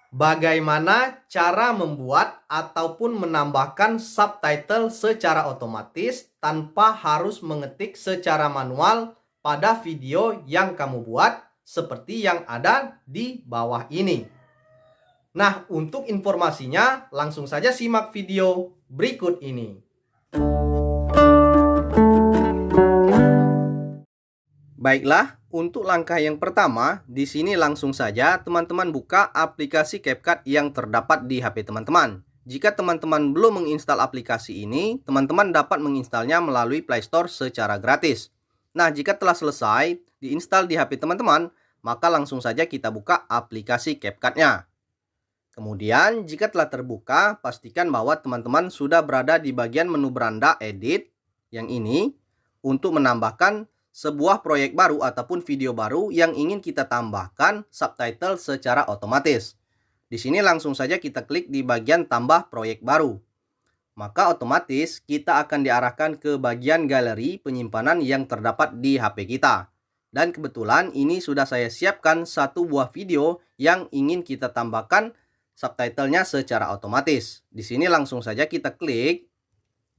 Bagaimana cara membuat ataupun menambahkan subtitle secara otomatis tanpa harus mengetik secara manual pada video yang kamu buat seperti yang ada di bawah ini. Nah, untuk informasinya langsung saja simak video berikut ini. Baiklah, untuk langkah yang pertama, di sini langsung saja teman-teman buka aplikasi CapCut yang terdapat di HP teman-teman. Jika teman-teman belum menginstal aplikasi ini, teman-teman dapat menginstalnya melalui Play Store secara gratis. Nah, jika telah selesai diinstal di HP teman-teman, maka langsung saja kita buka aplikasi CapCut-nya. Kemudian, jika telah terbuka, pastikan bahwa teman-teman sudah berada di bagian menu beranda Edit yang ini untuk menambahkan sebuah proyek baru ataupun video baru yang ingin kita tambahkan subtitle secara otomatis. Di sini langsung saja kita klik di bagian tambah proyek baru. Maka otomatis kita akan diarahkan ke bagian galeri penyimpanan yang terdapat di HP kita. Dan kebetulan ini sudah saya siapkan satu buah video yang ingin kita tambahkan subtitlenya secara otomatis. Di sini langsung saja kita klik,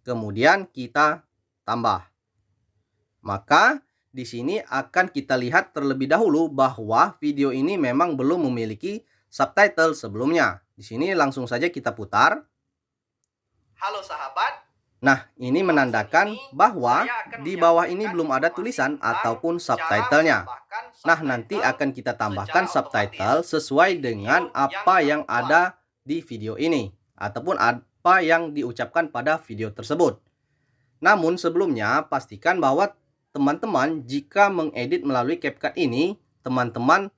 kemudian kita tambah. Maka di sini akan kita lihat terlebih dahulu bahwa video ini memang belum memiliki subtitle sebelumnya. Di sini langsung saja kita putar. Halo sahabat. Nah, ini menandakan bahwa di bawah ini belum ada tulisan ataupun subtitlenya. Nah, nanti akan kita tambahkan subtitle sesuai dengan apa yang ada di video ini ataupun apa yang diucapkan pada video tersebut. Namun sebelumnya pastikan bahwa teman-teman jika mengedit melalui CapCut ini, teman-teman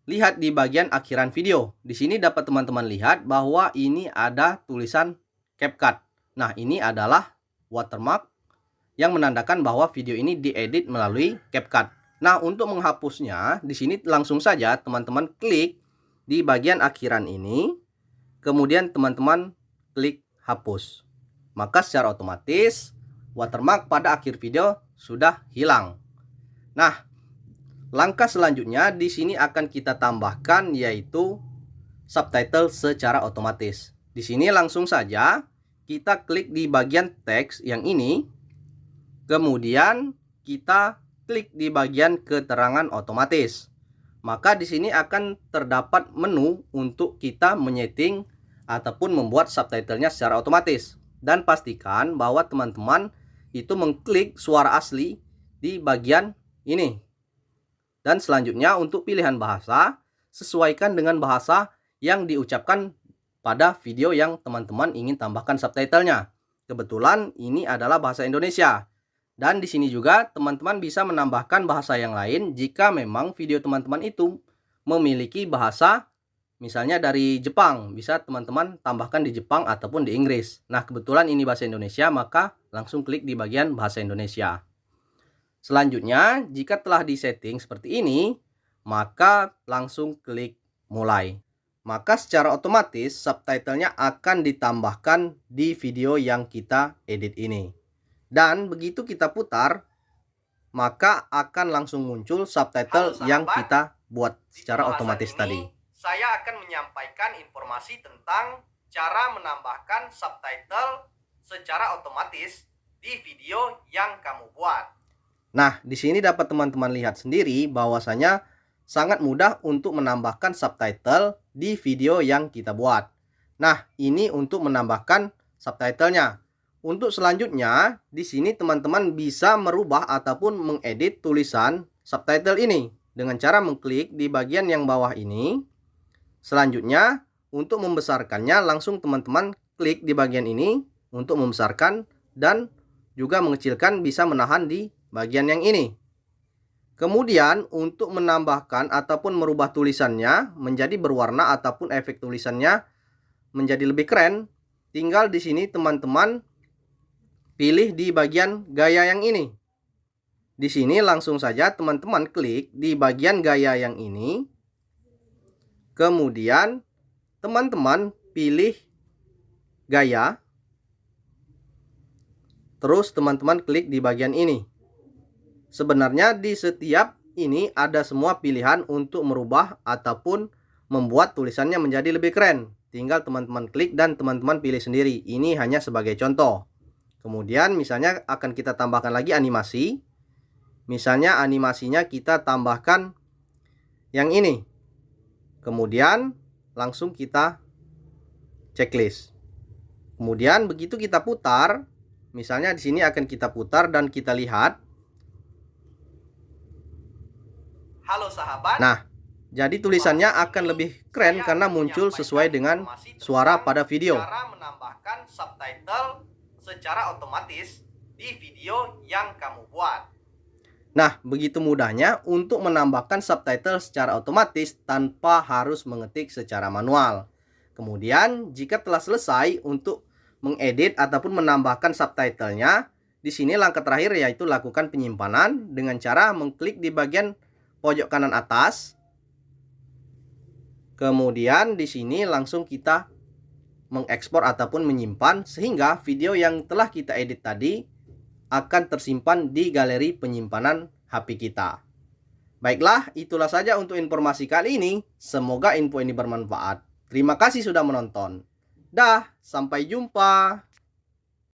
lihat di bagian akhiran video. Di sini dapat teman-teman lihat bahwa ini ada tulisan CapCut. Nah, ini adalah watermark yang menandakan bahwa video ini diedit melalui CapCut. Nah, untuk menghapusnya, di sini langsung saja teman-teman klik di bagian akhiran ini, kemudian teman-teman klik hapus. Maka secara otomatis watermark pada akhir video sudah hilang. Nah, langkah selanjutnya di sini akan kita tambahkan yaitu subtitle secara otomatis. Di sini langsung saja kita klik di bagian teks yang ini. Kemudian kita klik di bagian keterangan otomatis. Maka di sini akan terdapat menu untuk kita menyeting ataupun membuat subtitlenya secara otomatis. Dan pastikan bahwa teman-teman itu mengklik suara asli di bagian ini. Dan selanjutnya untuk pilihan bahasa, sesuaikan dengan bahasa yang diucapkan pada video yang teman-teman ingin tambahkan subtitlenya. Kebetulan ini adalah bahasa Indonesia. Dan di sini juga teman-teman bisa menambahkan bahasa yang lain jika memang video teman-teman itu memiliki bahasa misalnya dari Jepang, bisa teman-teman tambahkan di Jepang ataupun di Inggris. Nah, kebetulan ini bahasa Indonesia, maka langsung klik di bagian bahasa Indonesia. Selanjutnya, jika telah disetting seperti ini, maka langsung klik mulai. Maka secara otomatis subtitlenya akan ditambahkan di video yang kita edit ini. Dan begitu kita putar, maka akan langsung muncul subtitle yang kita buat secara otomatis tadi. Saya akan menyampaikan informasi tentang cara menambahkan subtitle secara otomatis di video yang kamu buat. Nah, di sini dapat teman-teman lihat sendiri bahwasanya sangat mudah untuk menambahkan subtitle di video yang kita buat. Nah, ini untuk menambahkan subtitlenya. Untuk selanjutnya, di sini teman-teman bisa merubah ataupun mengedit tulisan subtitle ini dengan cara mengklik di bagian yang bawah ini. Selanjutnya, untuk membesarkannya langsung teman-teman klik di bagian ini untuk membesarkan dan juga mengecilkan, bisa menahan di bagian yang ini. Kemudian untuk menambahkan ataupun merubah tulisannya menjadi berwarna ataupun efek tulisannya menjadi lebih keren, tinggal di sini teman-teman pilih di bagian gaya yang ini. Di sini langsung saja teman-teman klik di bagian gaya yang ini. Kemudian teman-teman pilih gaya. Terus teman-teman klik di bagian ini. Sebenarnya di setiap ini ada semua pilihan untuk merubah ataupun membuat tulisannya menjadi lebih keren. Tinggal teman-teman klik dan teman-teman pilih sendiri. Ini hanya sebagai contoh. Kemudian misalnya akan kita tambahkan lagi animasi. Misalnya animasinya kita tambahkan yang ini. Kemudian langsung kita checklist. Kemudian begitu kita putar, misalnya di sini akan kita putar dan kita lihat. Halo sahabat. Nah, jadi tulisannya akan lebih keren karena muncul sesuai dengan suara pada video. Cara menambahkan subtitle secara otomatis di video yang kamu buat. Nah, begitu mudahnya untuk menambahkan subtitle secara otomatis tanpa harus mengetik secara manual. Kemudian, jika telah selesai untuk mengedit ataupun menambahkan subtitlenya, di sini langkah terakhir yaitu lakukan penyimpanan dengan cara mengklik di bagian pojok kanan atas. Kemudian di sini langsung kita mengekspor ataupun menyimpan sehingga video yang telah kita edit tadi akan tersimpan di galeri penyimpanan HP kita. Baiklah, itulah saja untuk informasi kali ini. Semoga info ini bermanfaat. Terima kasih sudah menonton. Dah, sampai jumpa.